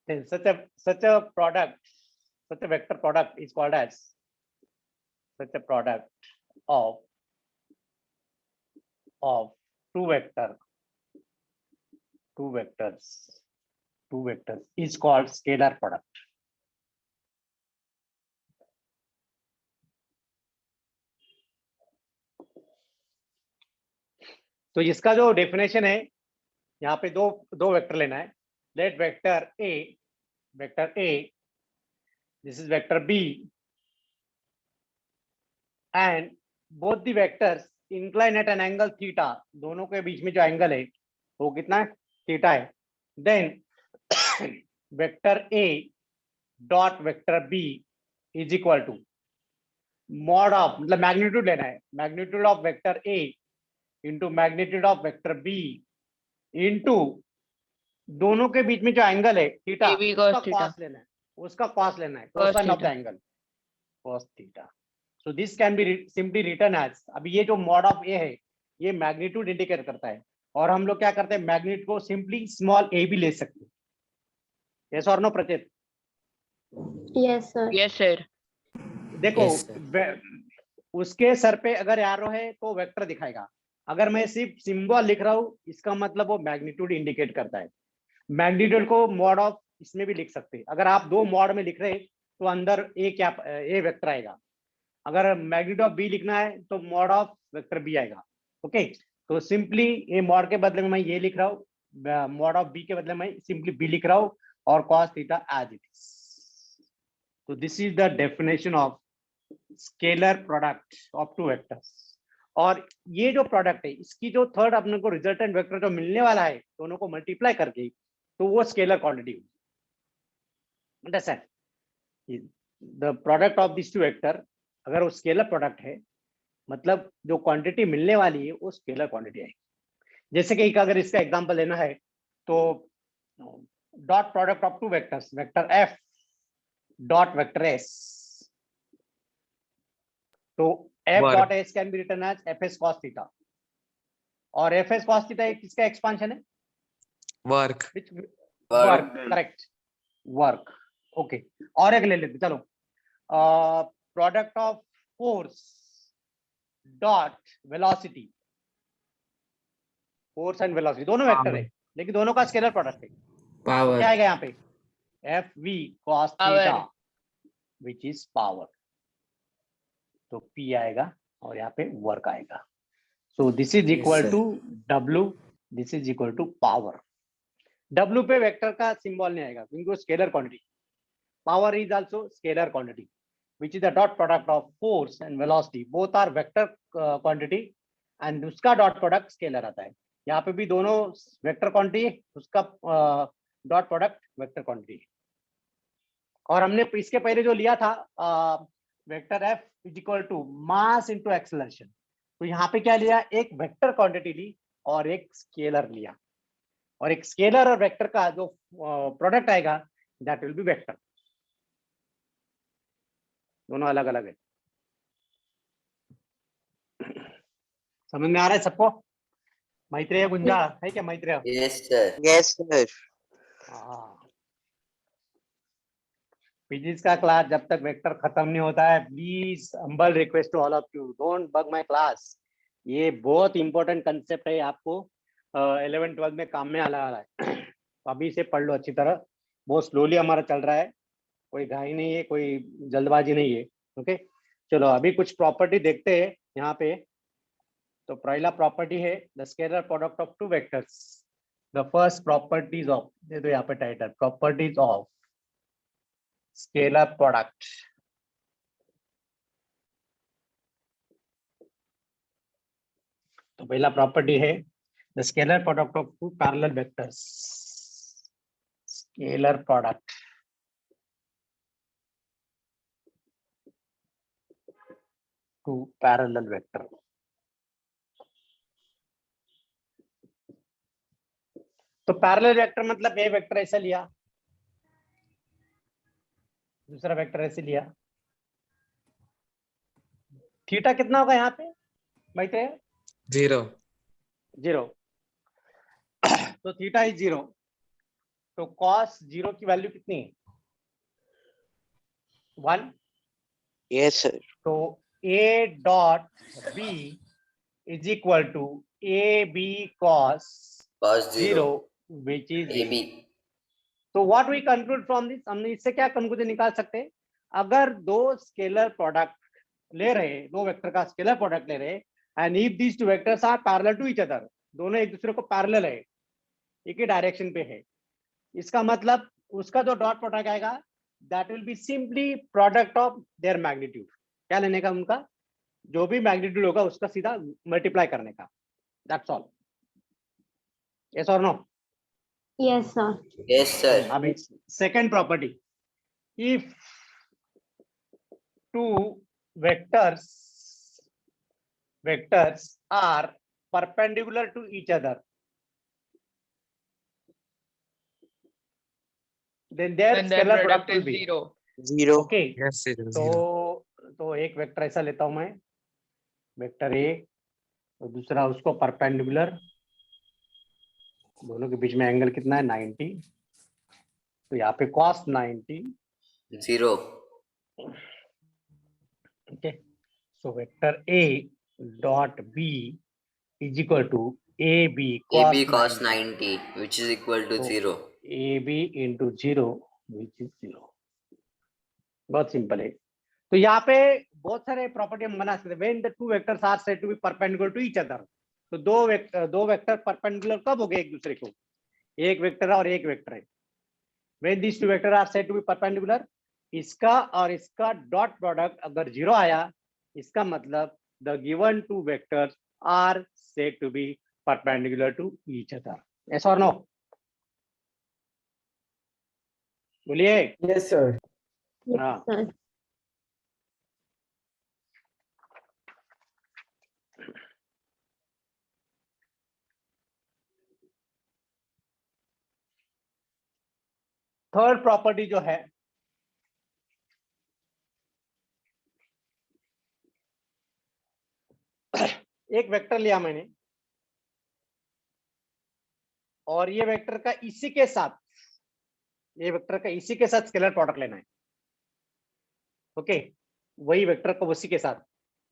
then such a product, such a vector product is called as such a product of two vectors is called scalar product. तो इसका जो definition है, यहाँ पे दो vector लेना है. Let vector A, this is vector B, and both the vectors incline at an angle theta. दोनों के बीच में जो एंगल है वो कितना है? थीटा है. Then vector A dot vector B is equal to mod of, मतलब मैग्नीट्यूड लेना है, magnitude of vector A into magnitude of vector B into दोनों के बीच में जो एंगल है थीटा, AB cos उसका theta. कॉस लेना है, उसका कॉस लेना है, Cos cosine of the theta. Angle, cos theta. So this can be simply written as, अभी ये जो मॉड ऑफ ए है ये मैग्नीट्यूड इंडिकेट करता है, और हम लोग क्या करते हैं, मैग्नीट्यूड को सिंपली स्मॉल ए भी ले सकते हैं. यस और नो प्रतीत? Yes, sir. Yes, sir. देखो Yes, sir. उसके सर पे अगर एरो है तो वेक्टर दिखाएगा। अगर मैं सिर्फ सिंबल लिख रहा हूँ इसका मतलब वो मैग्नीट्यूड इंडिकेट करता है। मैग्नीट्यूड को मॉड ऑफ इसमें भी लिख सकते हैं। अगर आप दो मॉड में लिख रहे हैं तो अंदर ए क्या ए वेक्टर आएगा। अगर मैग्नीट्यूड ऑफ बी लिखना है तो मॉड ऑफ वेक्टर बी आएगा। ओके, तो सिंपली ये मॉड के बदले में मैं ये लिख रहा हूँ, मॉड ऑफ बी के बदले में सिंपली बी लिख रहा हूँ और cos theta as it is. तो this is the definition of scalar product of two vectors. और ये जो प्रोडक्ट है इसकी जो थर्ड अपने को रिजल्टेंट वेक्टर जो मिलने वाला है दोनों को मल्टीप्लाई करके, तो वो स्केलर क्वांटिटी होगी। Understand? The product of this two vector अगर वो स्केलर प्रोडक्ट है मतलब जो क्वांटिटी मिलने वाली है वो स्केलर क्वांटिटी है। जैसे कि अगर इसका एग्जांपल लेना है तो dot product of two vectors, vector F dot vector S, तो F Work. Dot S can be written as F S cos theta, और एफ एस कॉस थीटा किसका एक्सपांशन है? Work. Work, correct, work. Okay, और एक ले लेते चलो, product of force dot velocity, force and velocity दोनों वेक्टर है लेकिन दोनों का स्केलर प्रोडक्ट है। Power. क्या आएगा यहाँ पे? F V cos Power. Theta which is power, तो पी आएगा और यहाँ पे वर्क आएगा। So this is equal sir. To W, this is equal to power. W पे वेक्टर का सिंबल नहीं आएगा क्योंकि वो स्केलर क्वांटिटी। Power is also scalar quantity which is the dot product of force and velocity, both are vector quantity and उसका dot product scalar आता है। यहाँ पे भी दोनों वेक्टर क्वांटिटी है, उसका डॉट प्रोडक्ट वेक्टर क्वांटिटी है। और हमने इसके पहले जो लिया था vector F is equal to mass into acceleration, तो यहाँ पे क्या लिया? एक वेक्टर क्वांटिटी ली और एक स्केलर लिया, और एक स्केलर और वेक्टर का जो प्रोडक्ट आएगा दैट विल बी वेक्टर। दोनों अलग अलग है। समझ में आ रहा है सबको? मैत्रेय गुंजा है क्या? Maitreya? Yes, sir. Yes, sir. Physics का क्लास जब तक वेक्टर खत्म नहीं होता है, please humble request to all of you, don't bug my class. ये बहुत इंपॉर्टेंट कंसेप्ट है, आपको 11-12 में काम में आने वाला है। तो अभी से पढ़ लो अच्छी तरह। बहुत स्लोली हमारा चल रहा है, कोई घाई नहीं है, कोई जल्दबाजी नहीं है। ओके, चलो अभी कुछ प्रॉपर्टी देखते हैं यहाँ पे। तो पहला प्रॉपर्टी है the scalar product of two vectors. The first properties of, दे दो यहाँ पे title, properties of scalar product. तो पहला प्रॉपर्टी है the scalar product of two parallel vectors. Scalar product two parallel vector. तो पैरेलल वेक्टर मतलब ये वेक्टर ऐसा लिया, दूसरा वेक्टर ऐसे लिया। थीटा कितना होगा यहाँ पे बैठे? 0. 0। तो थीटा इज 0, तो कॉस 0 की वैल्यू कितनी है? 1। Yes, sir. तो a dot b is equal to A B cos Cos 0 0. Which is AB. तो what we conclude from this, हमने इससे क्या कंक्लूजन निकाल सकते हैं? अगर दो स्केलर प्रोडक्ट ले रहे, दो वेक्टर का स्केलर प्रोडक्ट ले रहे, and if these two vectors are parallel to each other, दोनों एक दूसरे को पैरेलल है, एक ही डायरेक्शन पे है, इसका मतलब उसका जो डॉट प्रोडक्ट आएगा that will be simply product of their magnitude. क्या लेने का? उनका जो भी मैग्नीट्यूड होगा उसका सीधा मल्टीप्लाई करने का, दैट्स ऑल। यस और no? Yes, sir. Yes, sir. अभी second property, if two vectors are perpendicular to each other, then their Then their scalar product product will is be 0. 0. okay। Yes, it is 0. तो एक vector ऐसा लेता हूं मैं, vector A, और दूसरा उसको परपेंडिकुलर, दोनों के बीच में एंगल कितना है? 90। तो यहाँ पे cos 90 0. Okay, so vector A dot B is equal to AB AB cos cos 90. 90, which is equal to So 0. AB into 0 which is 0. बहुत सिंपल है। तो यहाँ पे बहुत सारे प्रॉपर्टी हम बना सकते हैं। When the two vectors are said to be perpendicular to each other, तो दो वेक्टर परपेंडिकुलर कब हो गए एक दूसरे को? एक वेक्टर और एक वेक्टर है। When this two vector are said to be perpendicular, इसका और इसका डॉट प्रोडक्ट अगर 0 आया, इसका मतलब the given two vectors are said to be perpendicular to each other. Yes और नो? बोलिए। Yes, sir. हाँ, थर्ड प्रॉपर्टी जो है, एक वेक्टर लिया मैंने और ये वेक्टर का इसी के साथ, ये वेक्टर का इसी के साथ स्केलर प्रोडक्ट लेना है। ओके, वही वेक्टर को उसी के साथ,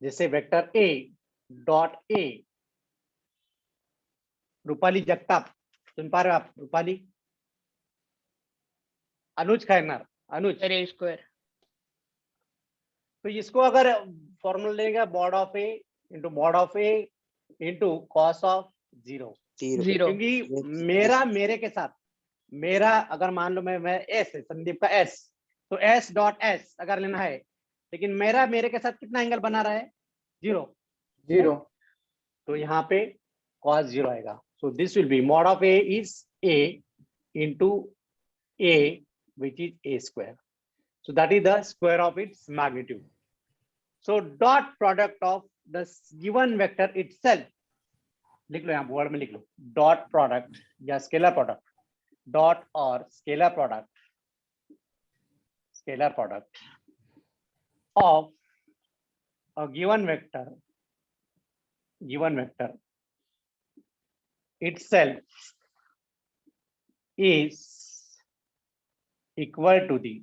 जैसे vector A dot A, Rupali Jagtap, सुन पा रहे हो आप? Rupali, Anuj Khairnar, Anuj. Sir A square. तो इसको अगर फॉर्मूला लेगा mod of A into cos of 0, 0। क्योंकि मेरे के साथ, मेरा अगर मान लो मैं एस है, संदीप का एस, तो एस डॉट एस अगर लेना है, लेकिन मेरे के साथ कितना एंगल बना रहा है? 0। 0. तो यहाँ पे cos 0 आएगा। So this will be mod of A is a into a which is a square. So that is the square of its magnitude. So dot product of the given vector itself, लिख लो यहाँ word में लिख लो, dot product या scalar product, dot और scalar product of a given vector itself is equal to the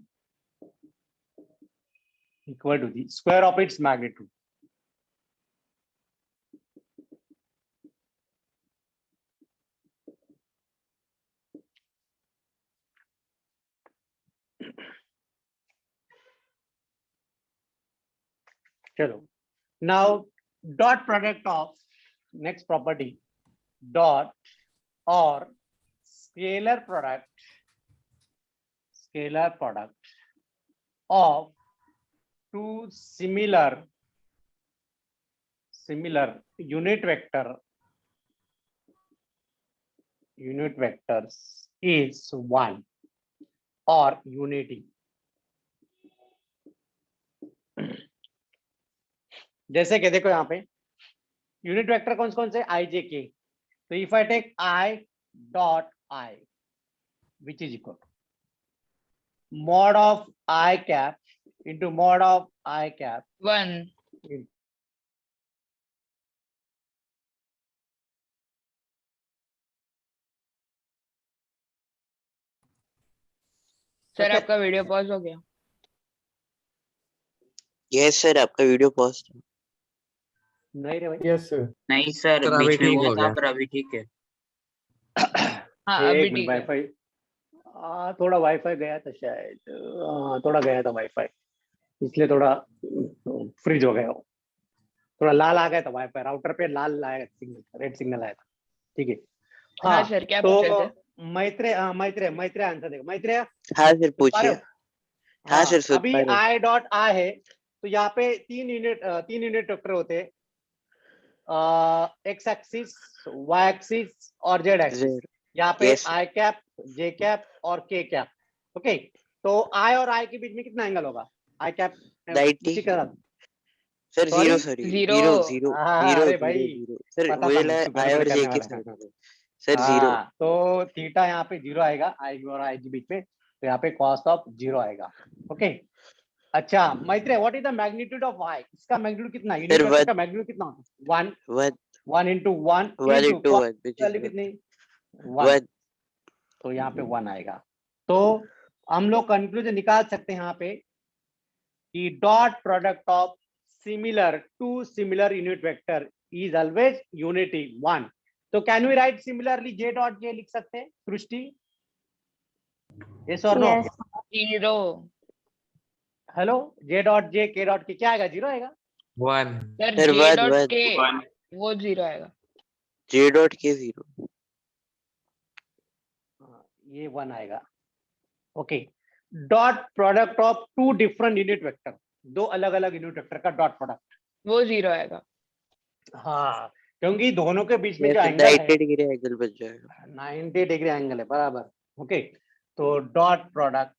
square of its magnitude. चलो, now dot product of next property, dot or scalar product of two similar unit vectors is 1 or unity. जैसे कि देखो यहाँ पे unit vector कौन कौन से? आई J K. तो if I take I dot I which is equal mod of I cap into mod of I cap 1। Sir आपका वीडियो पॉज हो गया। यस सर, आपका वीडियो पॉज था। नहीं रे भाई। Yes, sir. नहीं सर, सर, अभी बीच में ठीक हुआ हो था, गया। पर अभी ठीक है। हाँ अभी एक मिनट, ठीक है। वाईफाई थोड़ा वाईफाई गया था शायद, थोड़ा गया था वाईफाई, इसलिए थोड़ा फ्रीज हो गया, थोड़ा लाल आ गया था वाईफाई, राउटर पे लाल आया सिग्नल, रेड सिग्नल आया था। ठीक है। हाँ सर, क्या तो पूछ रहे थे? मैत्रेय आंसर देखो। मैत्रेय हाँ सर, पूछिए। हाँ सर, सुन अभी पा रहे हैं। आई डॉट आई है, तो यहाँ पे तीन यूनिट वेक्टर होते हैं, एक्स एक्सिस, वाई एक्सिस और जेड एक्सिस। यहाँ पे Yes. आई कैप, जे कैप और के कैप। ओके, तो आई और आई के बीच में कितना एंगल होगा? आई कैप 90 इसी के साथ। Sir, Sorry? 0 sorry, Zero. 0 अरे भाई, 0 सर, पता मुझे था मुझको लगा आई गड़बड़ और जे करने के वाला साथ है। सर 0। तो थीटा यहाँ पे 0 आएगा, आई और आई के बीच में, तो यहाँ पे कॉस ऑफ 0 आएगा। ओके, अच्छा Maitreya, what is the magnitude of y? इसका मैग्नीट्यूड कितना है? यूनिट वेक्टर का मैग्नीट्यूड कितना होता है? 1 1 into 1 1 into into 1 which is value कितनी? 1। 1 तो यहाँ पे 1 आएगा। तो हम लोग कंक्लूजन निकाल सकते हैं यहाँ पे कि dot product of similar to similar unit vector is always unity 1. तो can we write similarly j dot j लिख सकते हैं Srishti? yes or no? Yes. 0 hello, j dot j k dot k क्या आएगा? 0 आएगा? 1 sir Sir, j one, dot one. k One. वो 0 आएगा. J dot K 0. ये 1 आएगा. Okay. Dot product of two different unit vector, दो अलग अलग यूनिट वेक्टर का डॉट प्रोडक्ट. वो 0 आएगा. हाँ, क्योंकि दोनों के बीच में जो Yes, एंगल है 90 डिग्री एंगल बच जाएगा. 90 डिग्री एंगल है, बराबर. ओके, तो dot product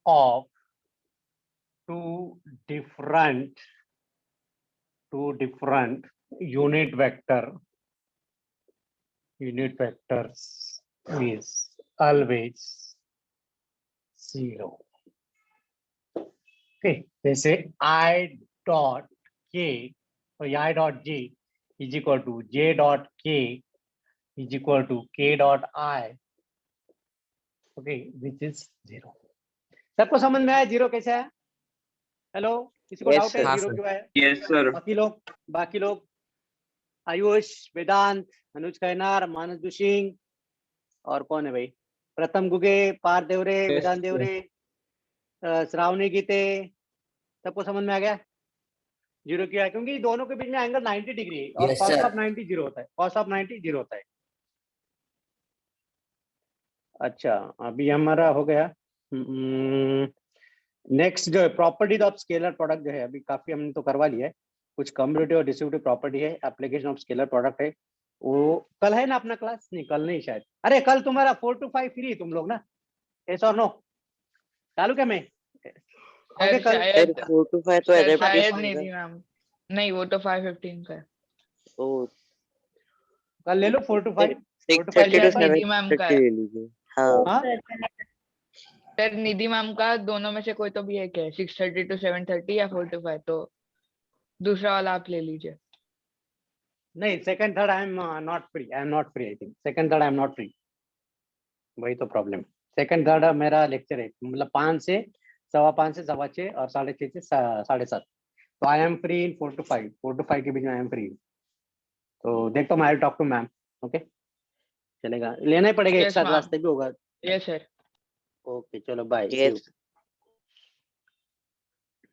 of two different unit vectors is always 0. Okay, जैसे I dot k और I dot j is equal to j dot k is equal to k dot I. Okay, which is 0. सबको समझ में आया 0 कैसे है? Hello, किसी को Yes, डाउट है sir. 0 क्यों है? Yes, sir. बाकी लोग आयुष, वेदांत, अनुज खैनार, मानस दुशिंग और कौन है भाई? प्रथम गुगे, पार देवरे, Yes, वेदांत sir. देवरे, श्रावणी गीते, सबको समझ में आ गया 0 क्या है? क्योंकि दोनों के बीच में एंगल 90 डिग्री है और Yes, cos sir. ऑफ 90 0 होता है. cos ऑफ 90 0 होता है. अच्छा, अभी हमारा हो गया. नेक्स्ट जो है प्रॉपर्टीज ऑफ स्केलर प्रोडक्ट जो है, अभी काफी हमने तो करवा लिया है. कुछ कम्यूटेटिव और डिस्ट्रीब्यूटिव प्रॉपर्टी है, एप्लीकेशन ऑफ स्केलर प्रोडक्ट है. वो कल है ना अपना क्लास? नहीं, कल नहीं शायद. अरे कल तुम्हारा 4 to 5 फ्री तुम लोग ना? yes or no? चालू क्या मैं? सर कल Sir, शायद 4 to 5 तो सर शायद adaptation निधि का. मैम नहीं, वो तो 5:15 का है. Oh, कल ले लो 4 to 5. 6:30 to शायद निधि मैम का 7:30 है. ले लीजिए. हाँ. हाँ, सर निधि मैम का दोनों में से कोई तो भी एक है, 6:30 to 7:30 या 4 to 5. तो दूसरा वाला आप ले लीजिए. नहीं, second third I am not free. I think second third I am not free. वही तो प्रॉब्लम. सेकंड थर्ड मेरा लेक्चर है, मतलब 5 से 5:15 से 6:15 और 6:30 से 7:30. तो I am free in 4 to 5. 4 to 5 के बीच में आई एम फ्री. तो देखता हूँ, I will talk to ma'am. Okay, चलेगा? लेना ही पड़ेगा एक Yes, साथ, ma'am. रास्ते भी होगा. Yes sir. ओके, चलो बाय. Yes.